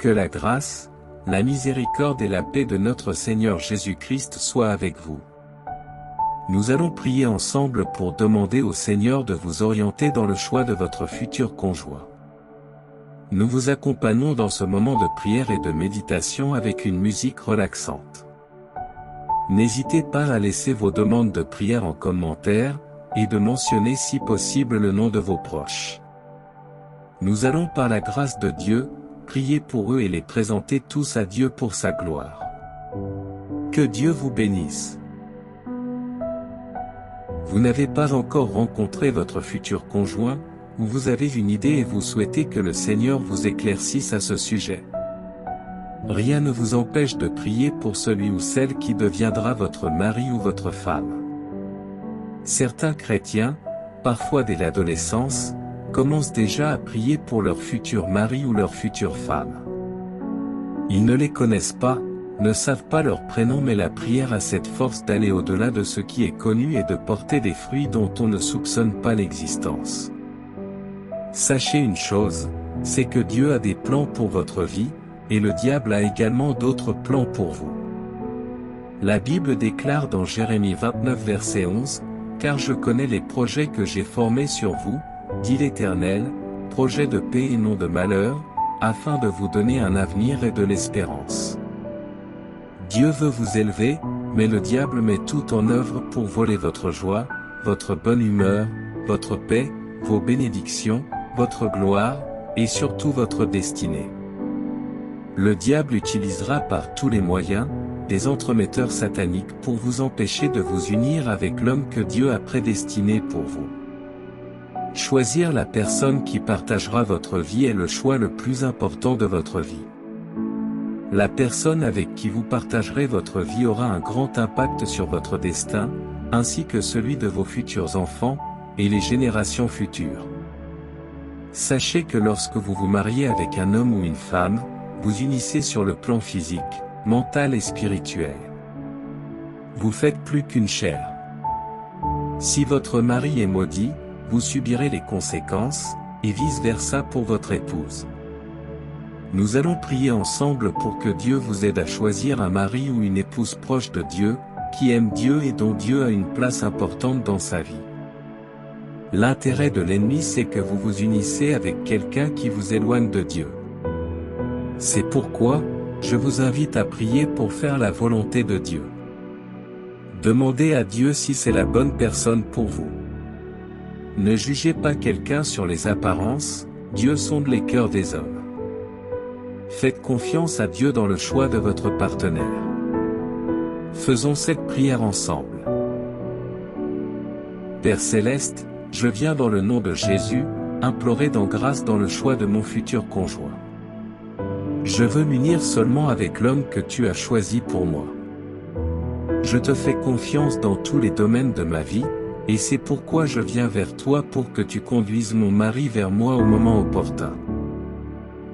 Que la grâce, la miséricorde et la paix de notre Seigneur Jésus-Christ soient avec vous. Nous allons prier ensemble pour demander au Seigneur de vous orienter dans le choix de votre futur conjoint. Nous vous accompagnons dans ce moment de prière et de méditation avec une musique relaxante. N'hésitez pas à laisser vos demandes de prière en commentaire, et de mentionner si possible le nom de vos proches. Nous allons par la grâce de Dieu, prier pour eux et les présenter tous à Dieu pour sa gloire. Que Dieu vous bénisse. Vous n'avez pas encore rencontré votre futur conjoint, ou vous avez une idée et vous souhaitez que le Seigneur vous éclaircisse à ce sujet. Rien ne vous empêche de prier pour celui ou celle qui deviendra votre mari ou votre femme. Certains chrétiens, parfois dès l'adolescence, commencent déjà à prier pour leur futur mari ou leur future femme. Ils ne les connaissent pas, ne savent pas leur prénom, mais la prière a cette force d'aller au-delà de ce qui est connu et de porter des fruits dont on ne soupçonne pas l'existence. Sachez une chose, c'est que Dieu a des plans pour votre vie, et le diable a également d'autres plans pour vous. La Bible déclare dans Jérémie 29 verset 11, « Car je connais les projets que j'ai formés sur vous, dit l'Éternel, projets de paix et non de malheur, afin de vous donner un avenir et de l'espérance. » Dieu veut vous élever, mais le diable met tout en œuvre pour voler votre joie, votre bonne humeur, votre paix, vos bénédictions, votre gloire, et surtout votre destinée. Le diable utilisera par tous les moyens, des entremetteurs sataniques pour vous empêcher de vous unir avec l'homme que Dieu a prédestiné pour vous. Choisir la personne qui partagera votre vie est le choix le plus important de votre vie. La personne avec qui vous partagerez votre vie aura un grand impact sur votre destin, ainsi que celui de vos futurs enfants, et les générations futures. Sachez que lorsque vous vous mariez avec un homme ou une femme, vous unissez sur le plan physique, mental et spirituel. Vous faites plus qu'une chair. Si votre mari est maudit, vous subirez les conséquences, et vice-versa pour votre épouse. Nous allons prier ensemble pour que Dieu vous aide à choisir un mari ou une épouse proche de Dieu, qui aime Dieu et dont Dieu a une place importante dans sa vie. L'intérêt de l'ennemi, c'est que vous vous unissez avec quelqu'un qui vous éloigne de Dieu. C'est pourquoi, je vous invite à prier pour faire la volonté de Dieu. Demandez à Dieu si c'est la bonne personne pour vous. Ne jugez pas quelqu'un sur les apparences, Dieu sonde les cœurs des hommes. Faites confiance à Dieu dans le choix de votre partenaire. Faisons cette prière ensemble. Père Céleste, je viens dans le nom de Jésus, implorer dans grâce dans le choix de mon futur conjoint. Je veux m'unir seulement avec l'homme que tu as choisi pour moi. Je te fais confiance dans tous les domaines de ma vie, et c'est pourquoi je viens vers toi pour que tu conduises mon mari vers moi au moment opportun.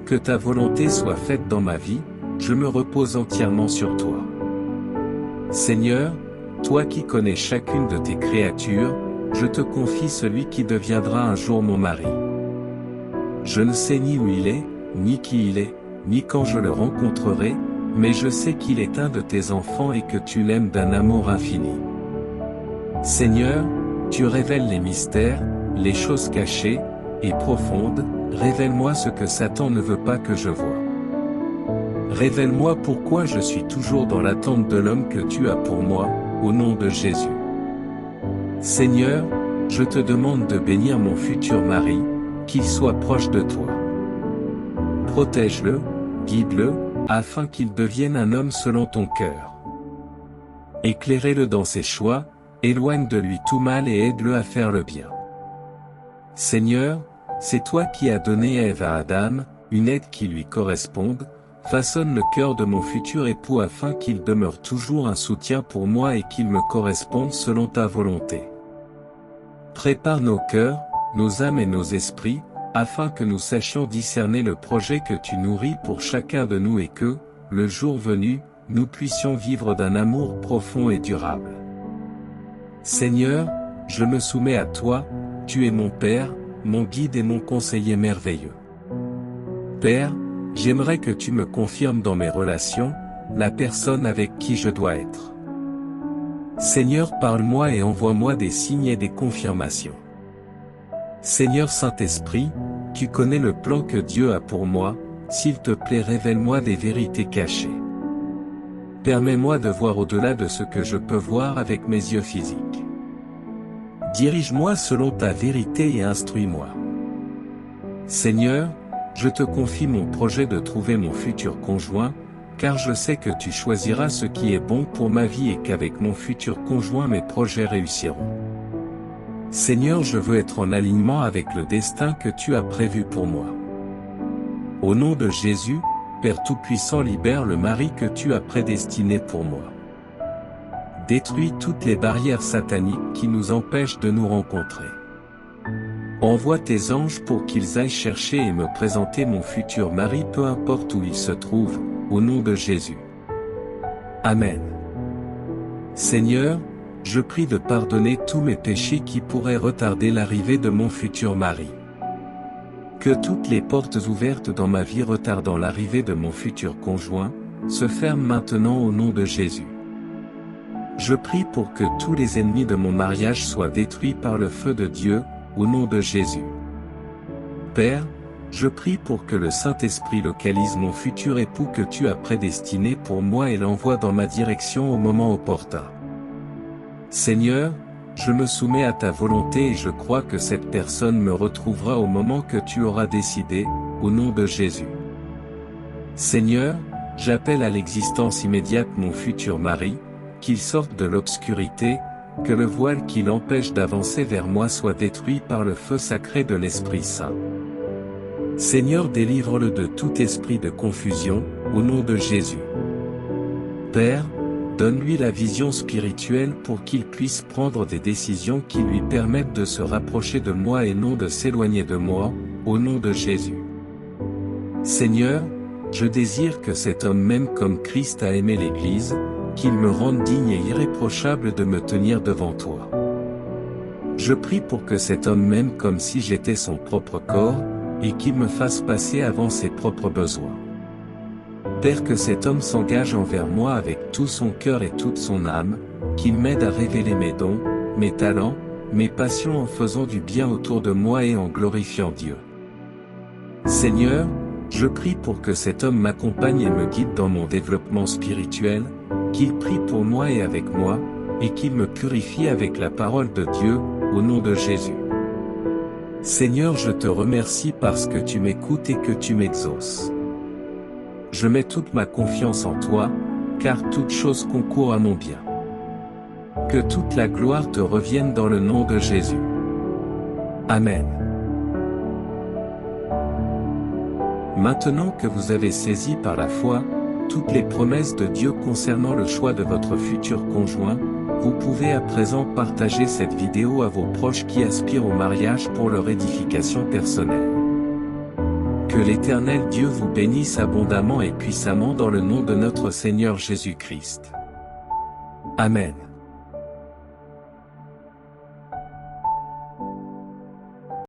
Que ta volonté soit faite dans ma vie, je me repose entièrement sur toi. Seigneur, toi qui connais chacune de tes créatures, je te confie celui qui deviendra un jour mon mari. Je ne sais ni où il est, ni qui il est, ni quand je le rencontrerai, mais je sais qu'il est un de tes enfants et que tu l'aimes d'un amour infini. Seigneur, tu révèles les mystères, les choses cachées et profondes, révèle-moi ce que Satan ne veut pas que je voie. Révèle-moi pourquoi je suis toujours dans l'attente de l'homme que tu as pour moi, au nom de Jésus. Seigneur, je te demande de bénir mon futur mari, qu'il soit proche de toi. Protège-le, guide-le, afin qu'il devienne un homme selon ton cœur. Éclairez-le dans ses choix, éloigne de lui tout mal et aide-le à faire le bien. Seigneur, c'est toi qui as donné Ève à Adam, une aide qui lui corresponde, façonne le cœur de mon futur époux afin qu'il demeure toujours un soutien pour moi et qu'il me corresponde selon ta volonté. Prépare nos cœurs, nos âmes et nos esprits, afin que nous sachions discerner le projet que tu nourris pour chacun de nous et que, le jour venu, nous puissions vivre d'un amour profond et durable. Seigneur, je me soumets à toi, tu es mon Père, mon guide et mon conseiller merveilleux. Père, J'aimerais que tu me confirmes dans mes relations, la personne avec qui je dois être. Seigneur, parle-moi et envoie-moi des signes et des confirmations. Seigneur Saint-Esprit, tu connais le plan que Dieu a pour moi, s'il te plaît révèle-moi des vérités cachées. Permets-moi de voir au-delà de ce que je peux voir avec mes yeux physiques. Dirige-moi selon ta vérité et instruis-moi. Seigneur, je te confie mon projet de trouver mon futur conjoint, car je sais que tu choisiras ce qui est bon pour ma vie et qu'avec mon futur conjoint mes projets réussiront. Seigneur, je veux être en alignement avec le destin que tu as prévu pour moi. Au nom de Jésus, Père Tout-Puissant, libère le mari que tu as prédestiné pour moi. Détruis toutes les barrières sataniques qui nous empêchent de nous rencontrer. Envoie tes anges pour qu'ils aillent chercher et me présenter mon futur mari peu importe où il se trouve, au nom de Jésus. Amen. Seigneur, je prie de pardonner tous mes péchés qui pourraient retarder l'arrivée de mon futur mari. Que toutes les portes ouvertes dans ma vie retardant l'arrivée de mon futur conjoint, se ferment maintenant au nom de Jésus. Je prie pour que tous les ennemis de mon mariage soient détruits par le feu de Dieu, au nom de Jésus. Père, je prie pour que le Saint-Esprit localise mon futur époux que tu as prédestiné pour moi et l'envoie dans ma direction au moment opportun. Seigneur, je me soumets à ta volonté et je crois que cette personne me retrouvera au moment que tu auras décidé, au nom de Jésus. Seigneur, j'appelle à l'existence immédiate mon futur mari, qu'il sorte de l'obscurité, que le voile qui l'empêche d'avancer vers moi soit détruit par le feu sacré de l'Esprit Saint. Seigneur, délivre-le de tout esprit de confusion, au nom de Jésus. Père, donne-lui la vision spirituelle pour qu'il puisse prendre des décisions qui lui permettent de se rapprocher de moi et non de s'éloigner de moi, au nom de Jésus. Seigneur, je désire que cet homme m'aime comme Christ a aimé l'Église, qu'il me rende digne et irréprochable de me tenir devant toi. Je prie pour que cet homme m'aime comme si j'étais son propre corps, et qu'il me fasse passer avant ses propres besoins. Père, que cet homme s'engage envers moi avec tout son cœur et toute son âme, qu'il m'aide à révéler mes dons, mes talents, mes passions en faisant du bien autour de moi et en glorifiant Dieu. Seigneur, je prie pour que cet homme m'accompagne et me guide dans mon développement spirituel, qu'il prie pour moi et avec moi, et qu'il me purifie avec la parole de Dieu, au nom de Jésus. Seigneur, je te remercie parce que tu m'écoutes et que tu m'exauces. Je mets toute ma confiance en toi, car toute chose concourt à mon bien. Que toute la gloire te revienne dans le nom de Jésus. Amen. Maintenant que vous avez saisi par la foi toutes les promesses de Dieu concernant le choix de votre futur conjoint, vous pouvez à présent partager cette vidéo à vos proches qui aspirent au mariage pour leur édification personnelle. Que l'Éternel Dieu vous bénisse abondamment et puissamment dans le nom de notre Seigneur Jésus-Christ. Amen.